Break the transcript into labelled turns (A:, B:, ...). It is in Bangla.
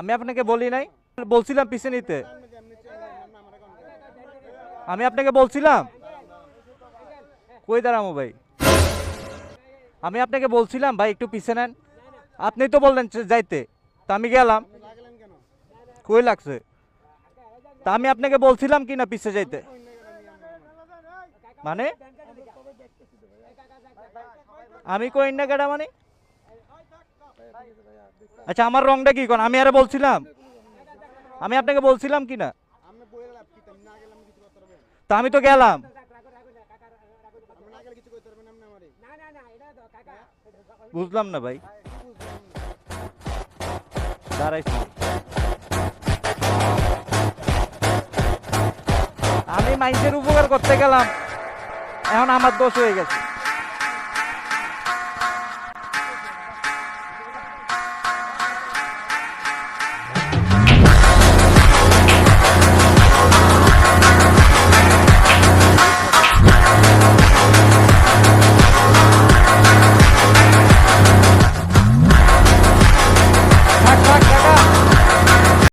A: আমি আপনাকে বলি নাই, বলছিলাম পিছে নিতে। আমি আপনাকে বলছিলাম কই দাঁড়ামো ভাই, আমি আপনাকে বলছিলাম ভাই একটু পিছে নেন, আপনি তো বললেন যাইতে, তা আমি গেলাম। কই লাগছে? তা আমি আপনাকে বলছিলাম কি না পিছে যাইতে, মানে আমি কই না কেডা মানে? আচ্ছা আমার রংটা কি কোন? আমি আরে বলছিলাম, আমি আপনাকে বলছিলাম কি না? তা আমি তো গেলাম। বুঝলাম না ভাই, দাঁড়াইছি। আমি মানুষের উপকার করতে গেলাম, এখন আমার দোষ হয়ে গেছে।